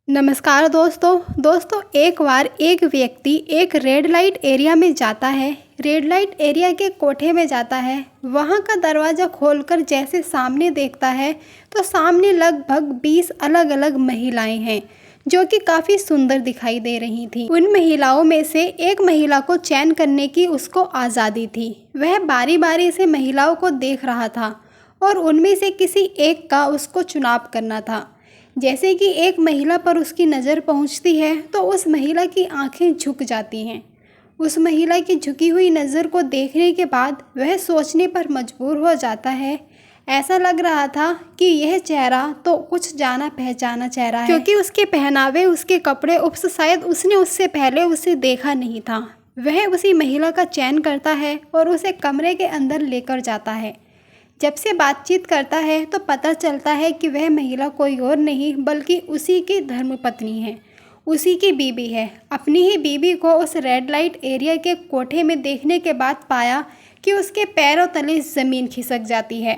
नमस्कार दोस्तों एक बार एक व्यक्ति एक रेड लाइट एरिया में जाता है। रेड लाइट एरिया के कोठे में जाता है। वहाँ का दरवाज़ा खोलकर जैसे सामने देखता है तो सामने लगभग 20 अलग अलग महिलाएं हैं जो कि काफ़ी सुंदर दिखाई दे रही थी। उन महिलाओं में से एक महिला को चयन करने की उसको आज़ादी थी। वह बारी बारी से महिलाओं को देख रहा था और उनमें से किसी एक का उसको चुनाव करना था। जैसे कि एक महिला पर उसकी नज़र पहुंचती है तो उस महिला की आंखें झुक जाती हैं। उस महिला की झुकी हुई नज़र को देखने के बाद वह सोचने पर मजबूर हो जाता है। ऐसा लग रहा था कि यह चेहरा तो कुछ जाना पहचाना चेहरा है, क्योंकि उसके पहनावे, उसके कपड़े उपस शायद उसने उससे पहले उसे देखा नहीं था। वह उसी महिला का चयन करता है और उसे कमरे के अंदर लेकर जाता है। जब से बातचीत करता है तो पता चलता है कि वह महिला कोई और नहीं बल्कि उसी की धर्मपत्नी है, उसी की बीवी है। अपनी ही बीवी को उस रेड लाइट एरिया के कोठे में देखने के बाद पाया कि उसके पैरों तले ज़मीन खिसक जाती है।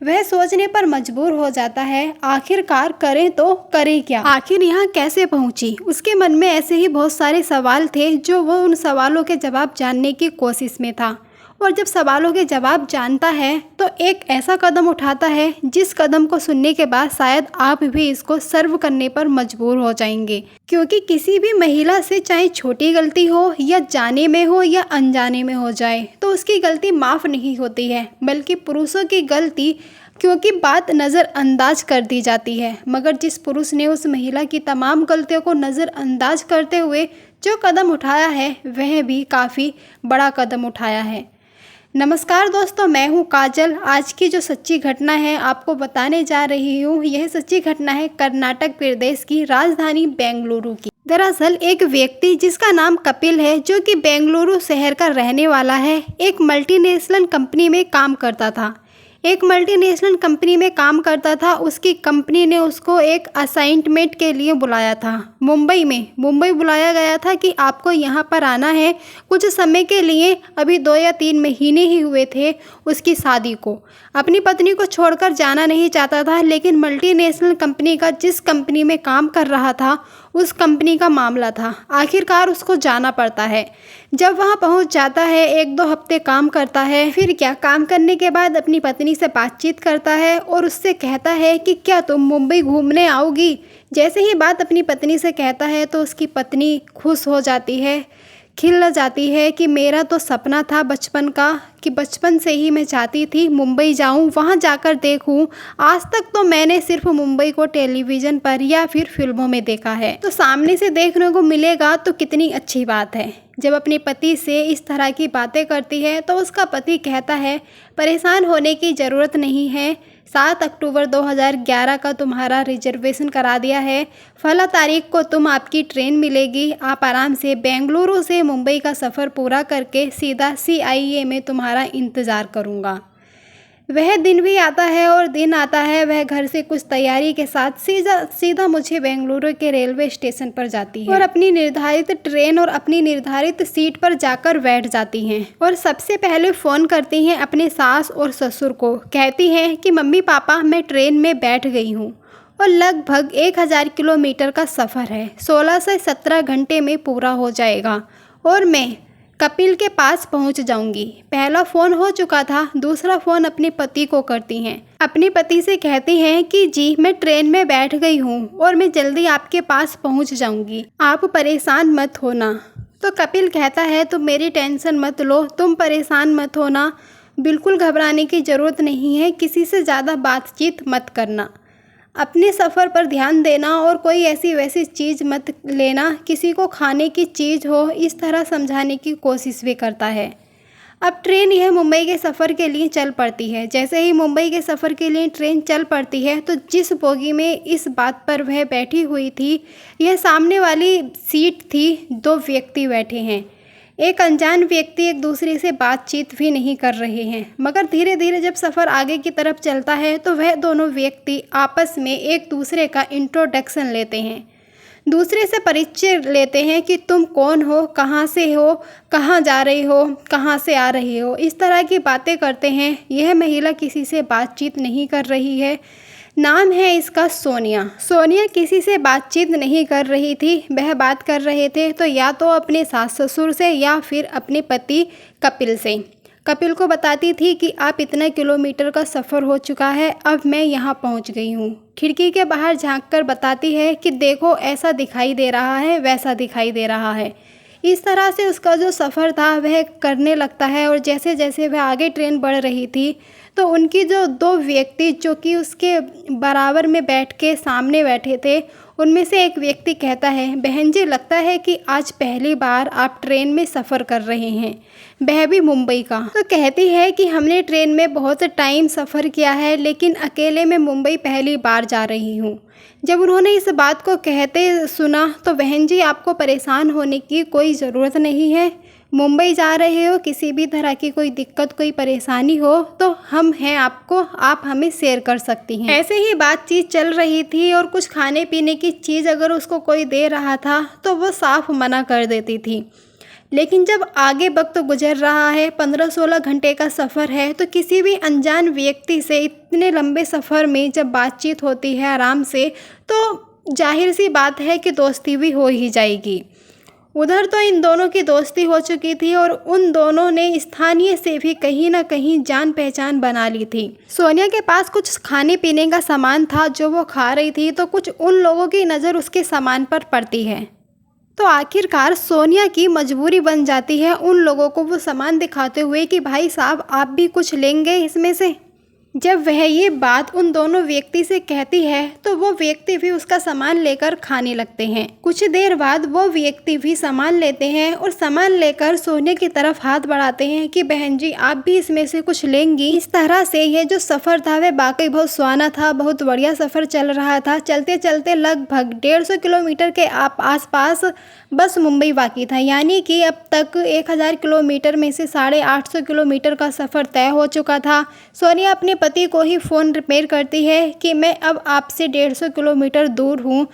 वह सोचने पर मजबूर हो जाता है, आखिरकार करें तो करें क्या, आखिर यहाँ कैसे पहुँची। उसके मन में ऐसे ही बहुत सारे सवाल थे जो वो उन सवालों के जवाब जानने की कोशिश में था। और जब सवालों के जवाब जानता है तो एक ऐसा कदम उठाता है जिस कदम को सुनने के बाद शायद आप भी इसको सर्व करने पर मजबूर हो जाएंगे, क्योंकि किसी भी महिला से चाहे छोटी गलती हो या जाने में हो या अनजाने में हो जाए तो उसकी गलती माफ़ नहीं होती है, बल्कि पुरुषों की गलती क्योंकि बात नज़रअंदाज कर दी जाती है। मगर जिस पुरुष ने उस महिला की तमाम गलतियों को नज़रअंदाज करते हुए जो कदम उठाया है वह भी काफ़ी बड़ा कदम उठाया है। नमस्कार दोस्तों, मैं हूं काजल। आज की जो सच्ची घटना है आपको बताने जा रही हूं। यह सच्ची घटना है कर्नाटक प्रदेश की राजधानी बेंगलुरु की। दरअसल एक व्यक्ति जिसका नाम कपिल है, जो कि बेंगलुरु शहर का रहने वाला है, एक मल्टीनेशनल कंपनी में काम करता था। उसकी कंपनी ने उसको एक असाइनमेंट के लिए बुलाया था। मुंबई बुलाया गया था कि आपको यहाँ पर आना है कुछ समय के लिए। अभी 2 या 3 महीने ही हुए थे उसकी शादी को। अपनी पत्नी को छोड़कर जाना नहीं चाहता था, लेकिन मल्टीनेशनल कंपनी का जिस कंपनी में काम कर रहा था उस कंपनी का मामला था। आखिरकार उसको जाना पड़ता है। जब वहाँ पहुँच जाता है, 1-2 हफ्ते काम करता है। फिर क्या, काम करने के बाद अपनी पत्नी से बातचीत करता है और उससे कहता है कि क्या तुम मुंबई घूमने आओगी। जैसे ही बात अपनी पत्नी से कहता है तो उसकी पत्नी खुश हो जाती है, खिल जाती है कि मेरा तो सपना था बचपन का, कि बचपन से ही मैं चाहती थी मुंबई जाऊं, वहां जाकर देखूं। आज तक तो मैंने सिर्फ मुंबई को टेलीविज़न पर या फिर फिल्मों में देखा है, तो सामने से देखने को मिलेगा तो कितनी अच्छी बात है। जब अपने पति से इस तरह की बातें करती है तो उसका पति कहता है, परेशान होने की ज़रूरत नहीं है, 7 अक्टूबर 2011 का तुम्हारा रिजर्वेशन करा दिया है। फला तारीख को आपकी ट्रेन मिलेगी। आप आराम से बेंगलुरु से मुंबई का सफ़र पूरा करके सीधा CIA में तुम्हारा इंतज़ार करूँगा। वह दिन भी आता है और दिन आता है। वह घर से कुछ तैयारी के साथ सीधा मुझे बेंगलुरु के रेलवे स्टेशन पर जाती है और अपनी निर्धारित ट्रेन और अपनी निर्धारित सीट पर जाकर बैठ जाती हैं और सबसे पहले फ़ोन करती हैं अपने सास और ससुर को। कहती हैं कि मम्मी पापा, मैं ट्रेन में बैठ गई हूँ और लगभग 1000 किलोमीटर का सफ़र है, 16 से 17 घंटे में पूरा हो जाएगा और मैं कपिल के पास पहुंच जाऊंगी। पहला फ़ोन हो चुका था, दूसरा फ़ोन अपने पति को करती हैं। अपने पति से कहती हैं कि जी मैं ट्रेन में बैठ गई हूँ और मैं जल्दी आपके पास पहुंच जाऊंगी, आप परेशान मत होना। तो कपिल कहता है तुम मेरी टेंशन मत लो, तुम परेशान मत होना, बिल्कुल घबराने की ज़रूरत नहीं है, किसी से ज़्यादा बातचीत मत करना, अपने सफ़र पर ध्यान देना और कोई ऐसी वैसी चीज़ मत लेना, किसी को खाने की चीज़ हो, इस तरह समझाने की कोशिश भी करता है। अब ट्रेन यह मुंबई के सफ़र के लिए चल पड़ती है। जैसे ही मुंबई के सफ़र के लिए ट्रेन चल पड़ती है तो जिस बोगी में इस बात पर वह बैठी हुई थी, यह सामने वाली सीट थी, 2 व्यक्ति बैठे हैं। एक अनजान व्यक्ति एक दूसरे से बातचीत भी नहीं कर रहे हैं, मगर धीरे धीरे जब सफ़र आगे की तरफ चलता है तो वह दोनों व्यक्ति आपस में एक दूसरे का इंट्रोडक्शन लेते हैं, दूसरे से परिचय लेते हैं कि तुम कौन हो, कहाँ से हो, कहाँ जा रही हो, कहाँ से आ रही हो, इस तरह की बातें करते हैं। यह महिला किसी से बातचीत नहीं कर रही है। नाम है इसका सोनिया। सोनिया किसी से बातचीत नहीं कर रही थी, वह बात कर रहे थे तो या तो अपने सास ससुर से या फिर अपने पति कपिल से। कपिल को बताती थी कि आप इतना किलोमीटर का सफ़र हो चुका है, अब मैं यहाँ पहुँच गई हूँ। खिड़की के बाहर झांककर बताती है कि देखो ऐसा दिखाई दे रहा है, वैसा दिखाई दे रहा है। इस तरह से उसका जो सफ़र था वह करने लगता है। और जैसे जैसे वह आगे ट्रेन बढ़ रही थी तो उनकी जो दो व्यक्ति जो कि उसके बराबर में बैठ के सामने बैठे थे, उनमें से एक व्यक्ति कहता है, बहन जी लगता है कि आज पहली बार आप ट्रेन में सफ़र कर रहे हैं, वह भी मुंबई का। तो कहती है कि हमने ट्रेन में बहुत टाइम सफ़र किया है, लेकिन अकेले मैं मुंबई पहली बार जा रही हूँ। जब उन्होंने इस बात को कहते सुना तो बहन जी आपको परेशान होने की कोई ज़रूरत नहीं है। मुंबई जा रहे हो, किसी भी तरह की कोई दिक्कत कोई परेशानी हो तो हम हैं आपको, आप हमें शेयर कर सकती हैं। ऐसे ही बातचीत चल रही थी और कुछ खाने पीने की चीज़ अगर उसको कोई दे रहा था तो वो साफ मना कर देती थी। लेकिन जब आगे वक्त गुजर रहा है, 15-16 घंटे का सफ़र है, तो किसी भी अनजान व्यक्ति से इतने लंबे सफ़र में जब बातचीत होती है आराम से, तो जाहिर सी बात है कि दोस्ती भी हो ही जाएगी। उधर तो इन दोनों की दोस्ती हो चुकी थी और उन दोनों ने स्थानीय से भी कहीं ना कहीं जान पहचान बना ली थी। सोनिया के पास कुछ खाने पीने का सामान था जो वो खा रही थी, तो कुछ उन लोगों की नज़र उसके सामान पर पड़ती है। तो आखिरकार सोनिया की मजबूरी बन जाती है उन लोगों को वो सामान दिखाते हुए कि भाई साहब आप भी कुछ लेंगे इसमें से। जब वह ये बात उन दोनों व्यक्ति से कहती है तो वो व्यक्ति भी उसका सामान लेकर खाने लगते हैं। कुछ देर बाद वो व्यक्ति भी सामान लेते हैं और सामान लेकर सोनिया की तरफ हाथ बढ़ाते हैं कि बहन जी आप भी इसमें से कुछ लेंगी। इस तरह से ये जो सफ़र था वह वाकई बहुत सुहाना था, बहुत बढ़िया सफ़र चल रहा था। चलते चलते लगभग 150 किलोमीटर के आसपास बस मुंबई बाकी था, यानी कि अब तक 1000 किलोमीटर में से 850 किलोमीटर का सफ़र तय हो चुका था। सोनिया अपने पति को ही फ़ोन रिपेयर करती है कि मैं अब आपसे 150 किलोमीटर दूर हूँ।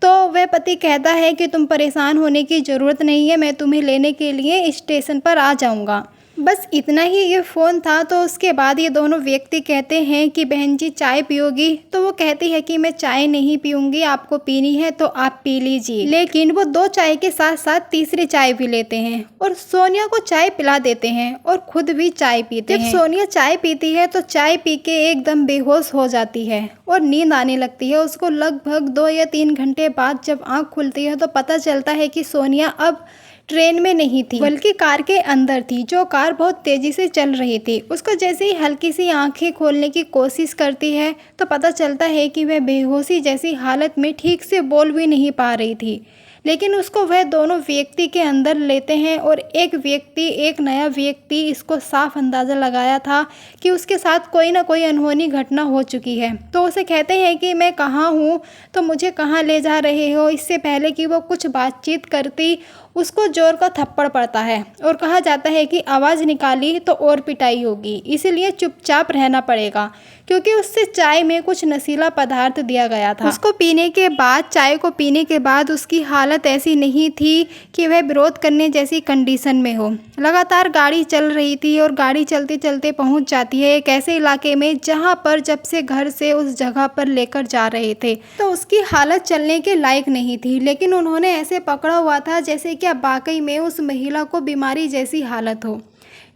तो वह पति कहता है कि तुम परेशान होने की ज़रूरत नहीं है, मैं तुम्हें लेने के लिए स्टेशन पर आ जाऊँगा। बस इतना ही ये फ़ोन था। तो उसके बाद ये दोनों व्यक्ति कहते हैं कि बहन जी चाय पियोगी? तो वो कहती है कि मैं चाय नहीं पीऊँगी, आपको पीनी है तो आप पी लीजिए। लेकिन वो 2 चाय के साथ साथ तीसरी चाय भी लेते हैं और सोनिया को चाय पिला देते हैं और खुद भी चाय पीते हैं। जब सोनिया चाय पीती है तो चाय पी के एकदम बेहोश हो जाती है और नींद आने लगती है उसको। लगभग 2 या 3 घंटे बाद जब आँख खुलती है तो पता चलता है कि सोनिया अब ट्रेन में नहीं थी बल्कि कार के अंदर थी, जो कार बहुत तेज़ी से चल रही थी। उसको जैसे ही हल्की सी आंखें खोलने की कोशिश करती है तो पता चलता है कि वह बेहोशी जैसी हालत में ठीक से बोल भी नहीं पा रही थी। लेकिन उसको वह दोनों व्यक्ति के अंदर लेते हैं और एक नया व्यक्ति इसको साफ अंदाज़ा लगाया था कि उसके साथ कोई ना कोई अनहोनी घटना हो चुकी है। तो उसे कहते हैं कि मैं कहाँ हूँ, तो मुझे कहाँ ले जा रहे हो। इससे पहले कि वो कुछ बातचीत करती उसको जोर का थप्पड़ पड़ता है और कहा जाता है कि आवाज़ निकाली तो और पिटाई होगी, इसीलिए चुपचाप रहना पड़ेगा, क्योंकि उससे चाय में कुछ नशीला पदार्थ दिया गया था। उसको पीने के बाद, चाय को पीने के बाद उसकी हालत ऐसी नहीं थी कि वह विरोध करने जैसी कंडीशन में हो। लगातार गाड़ी चल रही थी और गाड़ी चलते चलते पहुंच जाती है एक ऐसे इलाके में जहां पर जब से घर से उस जगह पर लेकर जा रहे थे तो उसकी हालत चलने के लायक नहीं थी। लेकिन उन्होंने ऐसे पकड़ा हुआ था जैसे कि वाकई में उस महिला को बीमारी जैसी हालत हो।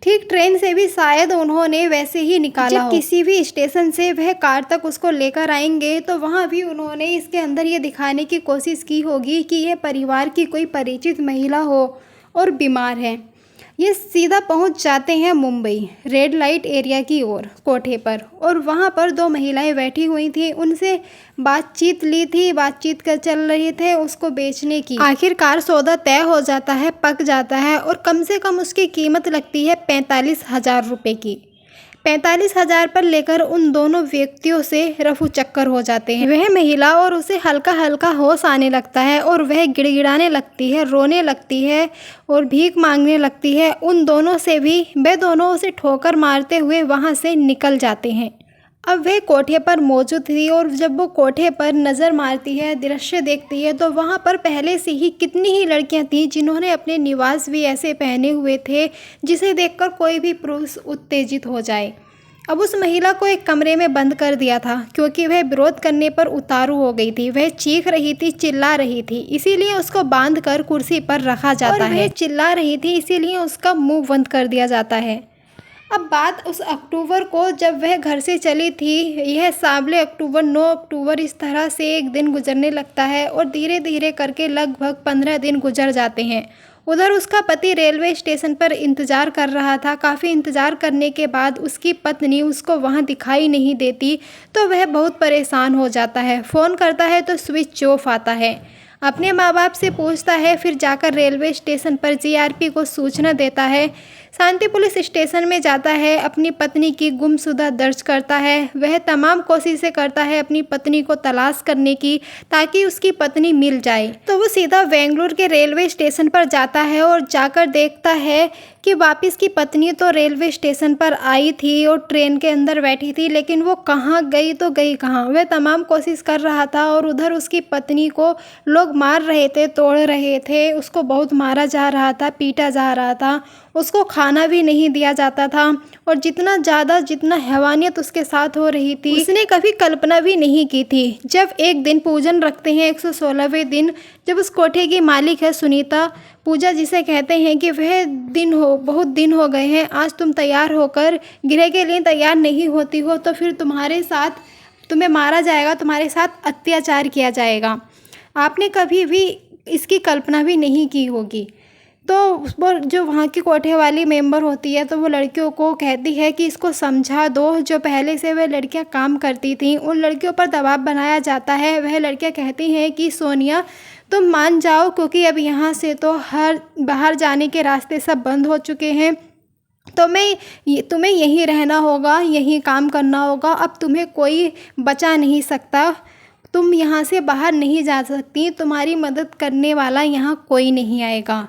ठीक ट्रेन से भी शायद उन्होंने वैसे ही निकाला हो। किसी भी स्टेशन से वह कार तक उसको लेकर आएंगे तो वहाँ भी उन्होंने इसके अंदर ये दिखाने की कोशिश की होगी कि यह परिवार की कोई परिचित महिला हो और बीमार है। ये सीधा पहुंच जाते हैं मुंबई रेड लाइट एरिया की ओर, कोठे पर, और वहां पर 2 महिलाएं बैठी हुई थी। उनसे बातचीत ली थी, बातचीत कर चल रहे थे उसको बेचने की। आखिरकार सौदा तय हो जाता है, पक जाता है और कम से कम उसकी कीमत लगती है 45,000 रुपये की। 45,000 पर लेकर उन दोनों व्यक्तियों से रफू चक्कर हो जाते हैं वह महिला, और उसे हल्का हल्का होश आने लगता है और वह गिड़गिड़ाने लगती है, रोने लगती है और भीख मांगने लगती है। उन दोनों से भी वे दोनों उसे ठोकर मारते हुए वहां से निकल जाते हैं। अब वह कोठे पर मौजूद थी और जब वो कोठे पर नज़र मारती है, दृश्य देखती है, तो वहाँ पर पहले से ही कितनी ही लड़कियाँ थीं जिन्होंने अपने निवास भी ऐसे पहने हुए थे जिसे देखकर कोई भी पुरुष उत्तेजित हो जाए। अब उस महिला को एक कमरे में बंद कर दिया था क्योंकि वह विरोध करने पर उतारू हो गई थी। वह चीख रही थी, चिल्ला रही थी, इसीलिए उसको बांध कर कुर्सी पर रखा जाता है। वह चिल्ला रही थी, इसीलिए उसका मुंह बंद कर दिया जाता है। अब बात उस अक्टूबर को जब वह घर से चली थी। यह सावले अक्टूबर, 9 अक्टूबर, इस तरह से एक दिन गुजरने लगता है और धीरे धीरे करके लगभग 15 दिन गुजर जाते हैं। उधर उसका पति रेलवे स्टेशन पर इंतज़ार कर रहा था। काफ़ी इंतज़ार करने के बाद उसकी पत्नी उसको वहाँ दिखाई नहीं देती तो वह बहुत परेशान हो जाता है। फ़ोन करता है तो स्विच ऑफ आता है। अपने माँ बाप से पूछता है, फिर जाकर रेलवे स्टेशन पर जीआरपी को सूचना देता है। शांति पुलिस स्टेशन में जाता है, अपनी पत्नी की गुमशुदा दर्ज करता है। वह तमाम कोशिशें करता है अपनी पत्नी को तलाश करने की ताकि उसकी पत्नी मिल जाए। तो वो सीधा बेंगलुरु के रेलवे स्टेशन पर जाता है और जाकर देखता है कि वापस की पत्नी तो रेलवे स्टेशन पर आई थी और ट्रेन के अंदर बैठी थी, लेकिन वो कहाँ गई तो गई कहाँ। वह तमाम कोशिश कर रहा था और उधर उसकी पत्नी को लोग मार रहे थे, तोड़ रहे थे, उसको बहुत मारा जा रहा था, पीटा जा रहा था, उसको खाना भी नहीं दिया जाता था और जितना हैवानियत उसके साथ हो रही थी उसने कभी कल्पना भी नहीं की थी। जब एक दिन पूजन रखते हैं 116वें दिन, जब उस कोठे की मालिक है सुनीता, पूजा जिसे कहते हैं, कि वह बहुत दिन हो गए हैं, आज तुम तैयार होकर गृह के लिए तैयार नहीं होती हो तो फिर तुम्हें मारा जाएगा, तुम्हारे साथ अत्याचार किया जाएगा। आपने कभी भी इसकी कल्पना भी नहीं की होगी। तो वो जो वहाँ की कोठे वाली मेंबर होती है तो वो लड़कियों को कहती है कि इसको समझा दो। जो पहले से वह लड़कियाँ काम करती थीं उन लड़कियों पर दबाव बनाया जाता है। वह लड़कियाँ कहती हैं कि सोनिया तुम मान जाओ, क्योंकि अब यहाँ से तो हर बाहर जाने के रास्ते सब बंद हो चुके हैं, तो तुम्हें यहीं रहना होगा, यहीं काम करना होगा, अब तुम्हें कोई बचा नहीं सकता, तुम यहाँ से बाहर नहीं जा सकती, तुम्हारी मदद करने वाला यहाँ कोई नहीं आएगा।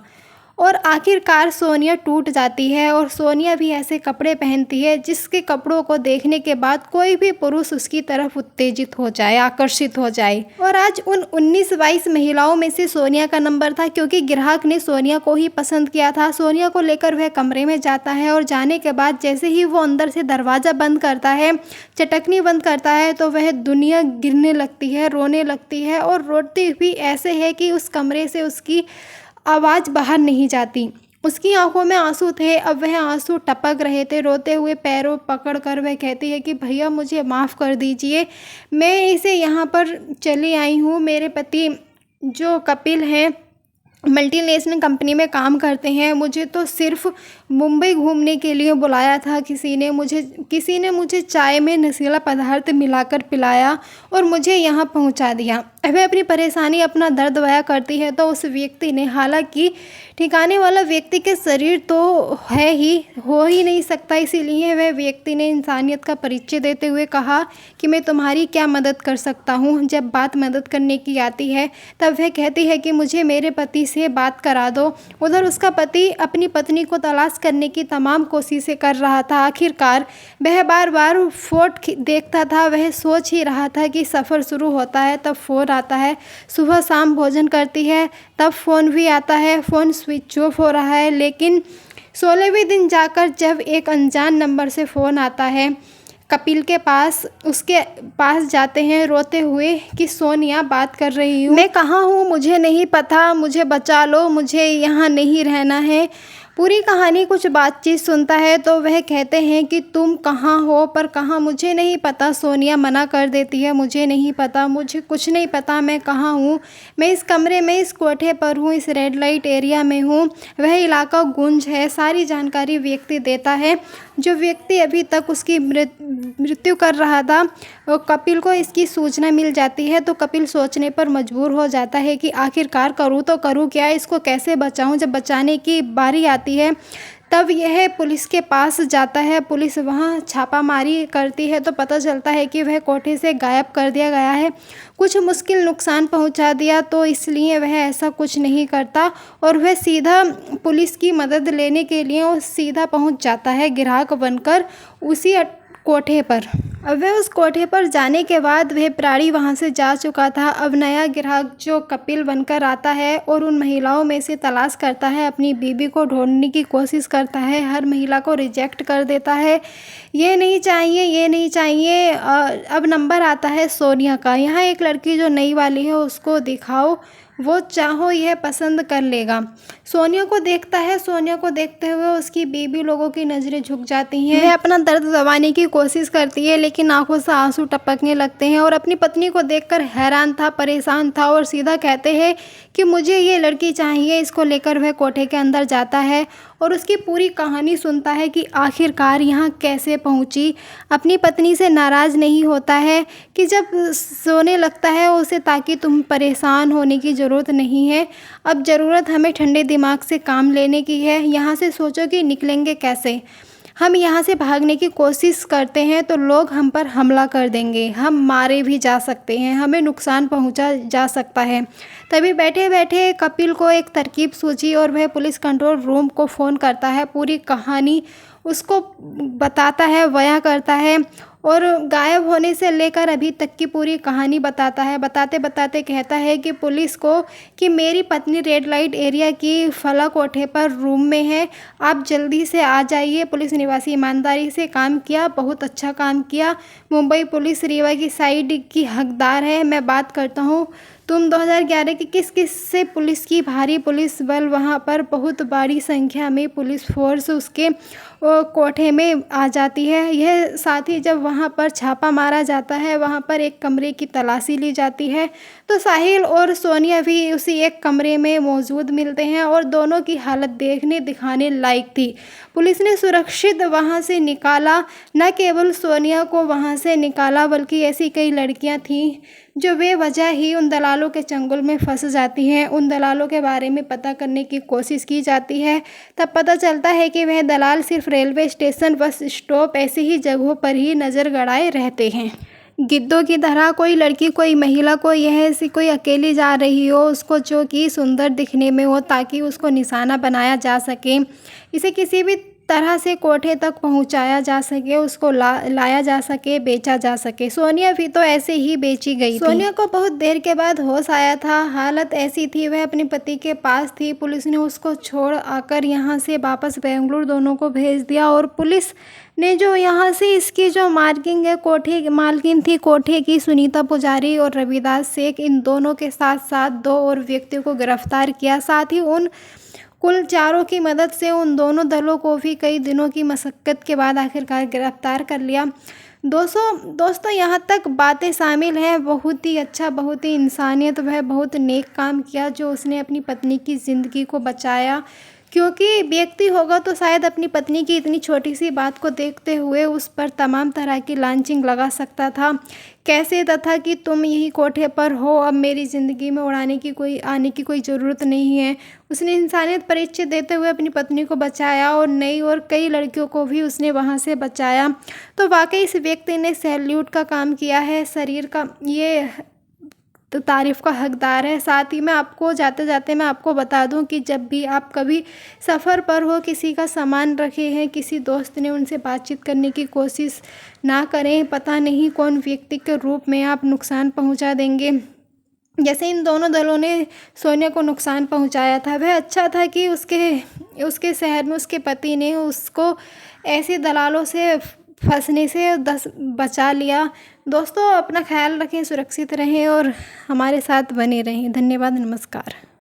और आखिरकार सोनिया टूट जाती है और सोनिया भी ऐसे कपड़े पहनती है जिसके कपड़ों को देखने के बाद कोई भी पुरुष उसकी तरफ उत्तेजित हो जाए, आकर्षित हो जाए। और आज उन 19-22 महिलाओं में से सोनिया का नंबर था, क्योंकि ग्राहक ने सोनिया को ही पसंद किया था। सोनिया को लेकर वह कमरे में जाता है और जाने के बाद जैसे ही वो अंदर से दरवाज़ा बंद करता है, चटकनी बंद करता है, तो वह दुनिया गिरने लगती है, रोने लगती है और रोती भी ऐसे है कि उस कमरे से उसकी आवाज़ बाहर नहीं जाती। उसकी आंखों में आंसू थे, अब वह आंसू टपक रहे थे। रोते हुए पैरों पकड़ कर वह कहती है कि भैया मुझे माफ़ कर दीजिए, मैं इसे यहाँ पर चली आई हूँ। मेरे पति जो कपिल हैं मल्टीनेशनल कंपनी में काम करते हैं, मुझे तो सिर्फ मुंबई घूमने के लिए बुलाया था। किसी ने मुझे चाय में नशीला पदार्थ मिलाकर पिलाया और मुझे यहाँ पहुँचा दिया। वह अपनी परेशानी, अपना दर्द बयां करती है तो उस व्यक्ति ने, हालांकि ठिकाने वाला व्यक्ति के शरीर तो हो ही नहीं सकता, इसीलिए वह व्यक्ति ने इंसानियत का परिचय देते हुए कहा कि मैं तुम्हारी क्या मदद कर सकता हूँ। जब बात मदद करने की आती है तब वह कहती है कि मुझे मेरे पति से बात करा दो। उधर उसका पति अपनी पत्नी को तलाश करने की तमाम कोशिशें कर रहा था। आखिरकार वह बार बार फोन देखता था। वह सोच ही रहा था कि सफ़र शुरू होता है तब फ़ोन आता है, सुबह शाम भोजन करती है तब फ़ोन भी आता है, फ़ोन स्विच ऑफ हो रहा है। लेकिन 16वें दिन जाकर जब एक अनजान नंबर से फ़ोन आता है कपिल के पास, उसके पास जाते हैं रोते हुए कि सोनिया बात कर रही हूँ, मैं कहाँ हूँ मुझे नहीं पता, मुझे बचा लो, मुझे यहाँ नहीं रहना है। पूरी कहानी कुछ बातचीत सुनता है तो वह कहते हैं कि तुम कहाँ हो, पर कहाँ मुझे नहीं पता। सोनिया मना कर देती है, मुझे नहीं पता, मुझे कुछ नहीं पता, मैं कहाँ हूँ, मैं इस कमरे में इस कोठे पर हूँ, इस रेड लाइट एरिया में हूँ, वह इलाका गुंज है। सारी जानकारी व्यक्ति देता है। जो व्यक्ति अभी तक उसकी मृत्यु कर रहा था, कपिल को इसकी सूचना मिल जाती है तो कपिल सोचने पर मजबूर हो जाता है कि आखिरकार करूँ तो करूँ क्या, इसको कैसे बचाऊँ। जब बचाने की बारी आती है तब यह पुलिस के पास जाता है। पुलिस वहां छापामारी करती है तो पता चलता है कि वह कोठे से गायब कर दिया गया है, कुछ मुश्किल नुकसान पहुंचा दिया, तो इसलिए वह ऐसा कुछ नहीं करता और वह सीधा पुलिस की मदद लेने के लिए वो सीधा पहुंच जाता है ग्राहक बनकर। उसी कोठे पर। अब वह उस कोठे पर जाने के बाद वह प्राणी वहां से जा चुका था। अब नया ग्राहक जो कपिल बनकर आता है और उन महिलाओं में से तलाश करता है, अपनी बीवी को ढूंढने की कोशिश करता है, हर महिला को रिजेक्ट कर देता है, ये नहीं चाहिए, ये नहीं चाहिए। अब नंबर आता है सोनिया का। यहाँ एक लड़की जो नई वाली है उसको दिखाओ, वो चाहो यह पसंद कर लेगा। सोनिया को देखता है, सोनिया को देखते हुए उसकी बीबी लोगों की नज़रें झुक जाती हैं। वह अपना दर्द दबाने की कोशिश करती है लेकिन आंखों से आंसू टपकने लगते हैं और अपनी पत्नी को देखकर हैरान था, परेशान था और सीधा कहते हैं कि मुझे ये लड़की चाहिए। इसको लेकर वह कोठे के अंदर जाता है और उसकी पूरी कहानी सुनता है कि आखिरकार यहाँ कैसे पहुँची। अपनी पत्नी से नाराज़ नहीं होता है कि जब सोने लगता है उसे, ताकि तुम परेशान होने की ज़रूरत नहीं है, अब ज़रूरत हमें ठंडे दिमाग से काम लेने की है। यहाँ से सोचो कि निकलेंगे कैसे। हम यहाँ से भागने की कोशिश करते हैं तो लोग हम पर हमला कर देंगे, हम मारे भी जा सकते हैं, हमें नुकसान पहुँचा जा सकता है। तभी बैठे बैठे कपिल को एक तरकीब सूझी और वह पुलिस कंट्रोल रूम को फ़ोन करता है, पूरी कहानी उसको बताता है, बयां करता है और गायब होने से लेकर अभी तक की पूरी कहानी बताता है। बताते बताते कहता है कि पुलिस को कि मेरी पत्नी रेड लाइट एरिया की फला कोठे पर रूम में है, आप जल्दी से आ जाइए। पुलिस निवासी ईमानदारी से काम किया, बहुत अच्छा काम किया। मुंबई पुलिस रीवा की साइड की हकदार है, मैं बात करता हूँ। तुम 2011 की किस से पुलिस की भारी पुलिस बल वहाँ पर बहुत बड़ी संख्या में पुलिस फोर्स उसके कोठे में आ जाती है। यह साथ ही जब वहाँ पर छापा मारा जाता है, वहाँ पर एक कमरे की तलाशी ली जाती है तो साहिल और सोनिया भी उसी एक कमरे में मौजूद मिलते हैं और दोनों की हालत देखने दिखाने लायक थी। पुलिस ने सुरक्षित वहाँ से निकाला, न केवल सोनिया को वहाँ से निकाला बल्कि ऐसी कई लड़कियाँ थीं जो बेवजह ही उन दलालों के चंगुल में फंस जाती हैं। उन दलालों के बारे में पता करने की कोशिश की जाती है, तब पता चलता है कि वह दलाल सिर्फ रेलवे स्टेशन, बस स्टॉप ऐसी ही जगहों पर ही नज़र गड़ाए रहते हैं। गिद्धों की तरह कोई लड़की, कोई महिला, कोई यह ऐसी कोई अकेली जा रही हो, उसको जो कि सुंदर दिखने में हो, ताकि उसको निशाना बनाया जा सके, इसे किसी भी तरह से कोठे तक पहुंचाया जा सके, उसको लाया जा सके, बेचा जा सके। सोनिया भी तो ऐसे ही बेची गई थी। सोनिया को बहुत देर के बाद होश आया था। हालत ऐसी थी, वह अपने पति के पास थी। पुलिस ने उसको छोड़ आकर यहाँ से वापस बेंगलुरु दोनों को भेज दिया और पुलिस ने जो यहाँ से इसकी जो मार्किंग है, कोठे मालकिन थी कोठे की, सुनीता पुजारी और रविदास शेख, इन दोनों के साथ साथ 2 और व्यक्तियों को गिरफ्तार किया। साथ ही उन कुल 4 की मदद से उन दोनों दलों को भी कई दिनों की मशक्क़त के बाद आखिरकार गिरफ्तार कर लिया। दोस्तों यहाँ तक बातें शामिल हैं, बहुत ही अच्छा, बहुत ही इंसानियत, वह बहुत नेक काम किया जो उसने अपनी पत्नी की ज़िंदगी को बचाया। क्योंकि व्यक्ति होगा तो शायद अपनी पत्नी की इतनी छोटी सी बात को देखते हुए उस पर तमाम तरह की लांचिंग लगा सकता था। कैसे तथा कि तुम यही कोठे पर हो, अब मेरी ज़िंदगी में आने की कोई ज़रूरत नहीं है। उसने इंसानियत परिचय देते हुए अपनी पत्नी को बचाया और नई और कई लड़कियों को भी उसने वहाँ से बचाया। तो वाकई इस व्यक्ति ने सैल्यूट का काम किया है, शरीर का ये तो तारीफ़ का हकदार है। साथ ही मैं आपको जाते जाते मैं आपको बता दूं कि जब भी आप कभी सफ़र पर हो, किसी का सामान रखे हैं, किसी दोस्त ने, उनसे बातचीत करने की कोशिश ना करें। पता नहीं कौन व्यक्ति के रूप में आप नुकसान पहुंचा देंगे। जैसे इन दोनों दलों ने सोनिया को नुकसान पहुंचाया था, वह अच्छा था कि उसके शहर में उसके पति ने उसको ऐसे दलालों से फंसने से बचा लिया। दोस्तों अपना ख्याल रखें, सुरक्षित रहें और हमारे साथ बने रहें। धन्यवाद, नमस्कार।